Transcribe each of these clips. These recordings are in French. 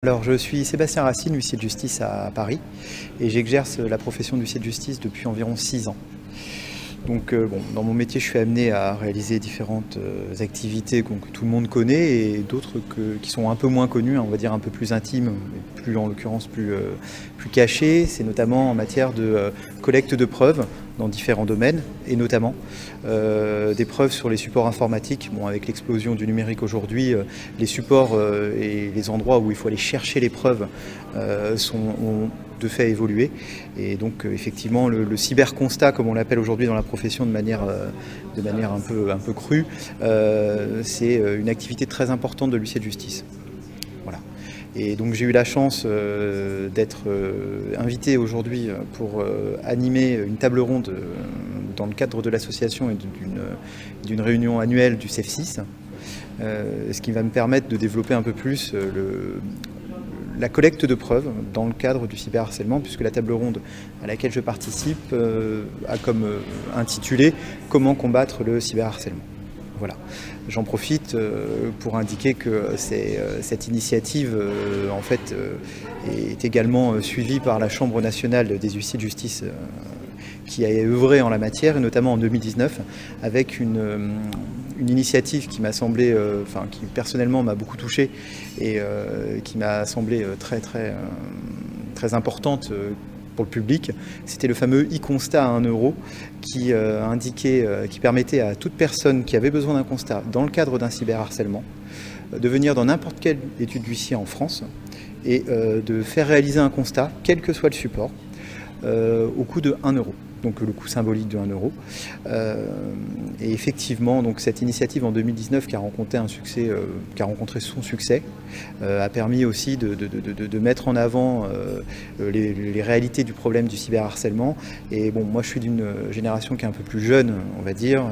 Alors, je suis Sébastien Racine, huissier de justice à Paris, et j'exerce la profession d'huissier de justice depuis environ 6 ans. Donc, dans mon métier, je suis amené à réaliser différentes activités que tout le monde connaît et d'autres qui sont un peu moins connues, on va dire un peu plus intimes, plus en l'occurrence plus cachées. C'est notamment en matière de collecte de preuves dans différents domaines, et notamment des preuves sur les supports informatiques. Bon, avec l'explosion du numérique aujourd'hui, les supports et les endroits où il faut aller chercher les preuves ont de fait évolué. Et donc effectivement le cyberconstat, comme on l'appelle aujourd'hui dans la profession de manière un peu crue, c'est une activité très importante de l'huissier de justice. Voilà. Et donc j'ai eu la chance d'être invité aujourd'hui pour animer une table ronde dans le cadre de l'association et d'une réunion annuelle du CEF6, ce qui va me permettre de développer un peu plus la collecte de preuves dans le cadre du cyberharcèlement, puisque la table ronde à laquelle je participe a comme intitulé « Comment combattre le cyberharcèlement ». Voilà. J'en profite pour indiquer que cette initiative en fait, est également suivie par la Chambre nationale des huissiers de justice qui a œuvré en la matière, et notamment en 2019, avec une initiative qui m'a semblé, qui personnellement m'a beaucoup touché et qui m'a semblé très importante pour le public. C'était le fameux e-constat à 1 € qui qui permettait à toute personne qui avait besoin d'un constat dans le cadre d'un cyberharcèlement de venir dans n'importe quelle étude d'huissier en France et de faire réaliser un constat, quel que soit le support, au coût de 1 €. Donc le coût symbolique de 1 €. Et effectivement, donc cette initiative en 2019 qui a rencontré son succès, a permis aussi de mettre en avant les réalités du problème du cyberharcèlement. Et bon, moi je suis d'une génération qui est un peu plus jeune, on va dire,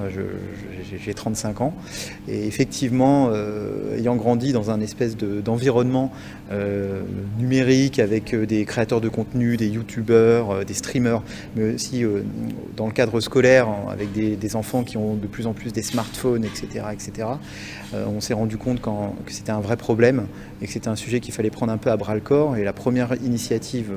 j'ai 35 ans. Et effectivement, ayant grandi dans un espèce d'environnement numérique avec des créateurs de contenu, des youtubeurs, des streamers, mais aussi dans le cadre scolaire, avec des enfants qui ont de plus en plus des smartphones, etc., on s'est rendu compte que c'était un vrai problème et que c'était un sujet qu'il fallait prendre un peu à bras-le-corps. Et la première initiative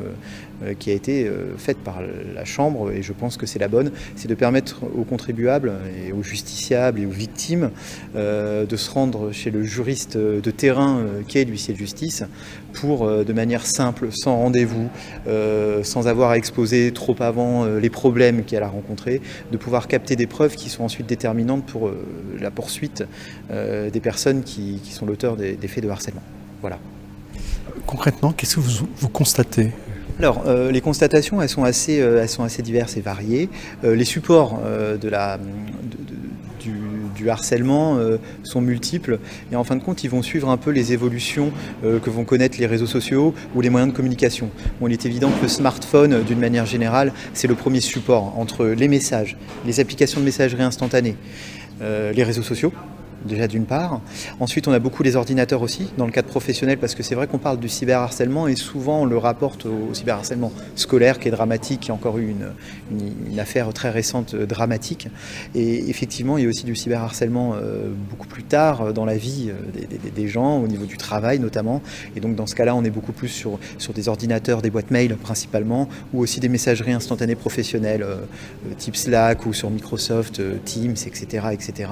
qui a été faite par la Chambre, et je pense que c'est la bonne, c'est de permettre aux contribuables et aux justiciables et aux victimes de se rendre chez le juriste de terrain qu'est l'huissier de justice pour, de manière simple, sans rendez-vous, sans avoir à exposer trop avant les problèmes qu'elle a rencontrés, de pouvoir capter des preuves qui sont ensuite déterminantes pour la poursuite des personnes qui sont l'auteur des faits de harcèlement. Voilà. Concrètement, qu'est-ce que vous constatez ? Alors, les constatations, elles sont assez diverses et variées. Les supports du harcèlement sont multiples, et en fin de compte ils vont suivre un peu les évolutions que vont connaître les réseaux sociaux ou les moyens de communication. Bon, il est évident que le smartphone, d'une manière générale, c'est le premier support entre les messages, les applications de messagerie instantanée, les réseaux sociaux, déjà d'une part. Ensuite, on a beaucoup les ordinateurs aussi, dans le cadre professionnel, parce que c'est vrai qu'on parle du cyberharcèlement et souvent on le rapporte au cyberharcèlement scolaire qui est dramatique, qui a encore eu une affaire très récente dramatique. Et effectivement, il y a aussi du cyberharcèlement beaucoup plus tard dans la vie des gens, au niveau du travail notamment. Et donc dans ce cas-là, on est beaucoup plus sur des ordinateurs, des boîtes mail principalement, ou aussi des messageries instantanées professionnelles, type Slack ou sur Microsoft, Teams, etc.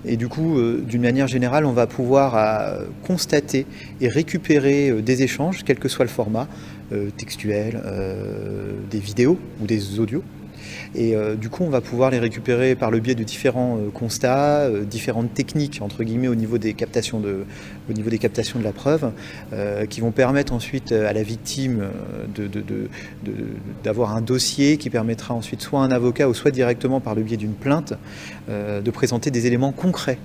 Et du coup, d'une manière générale, on va pouvoir constater et récupérer des échanges, quel que soit le format, textuel, des vidéos ou des audios. Et du coup, on va pouvoir les récupérer par le biais de différents constats, différentes techniques, entre guillemets, au niveau des captations de la preuve, qui vont permettre ensuite à la victime d'avoir un dossier qui permettra ensuite soit à un avocat ou soit directement par le biais d'une plainte, de présenter des éléments concrets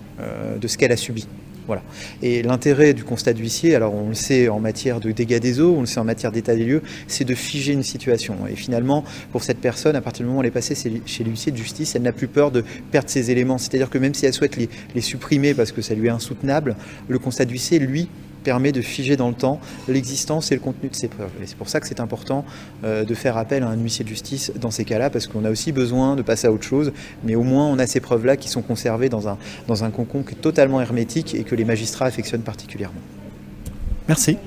de ce qu'elle a subi. Voilà. Et l'intérêt du constat d'huissier, alors on le sait en matière de dégâts des eaux, on le sait en matière d'état des lieux, c'est de figer une situation. Et finalement, pour cette personne, à partir du moment où elle est passée chez l'huissier de justice, elle n'a plus peur de perdre ces éléments. C'est-à-dire que même si elle souhaite les supprimer parce que ça lui est insoutenable, le constat d'huissier, lui, permet de figer dans le temps l'existence et le contenu de ces preuves. Et c'est pour ça que c'est important de faire appel à un huissier de justice dans ces cas-là, parce qu'on a aussi besoin de passer à autre chose, mais au moins on a ces preuves-là qui sont conservées dans un cocon qui est totalement hermétique et que les magistrats affectionnent particulièrement. Merci.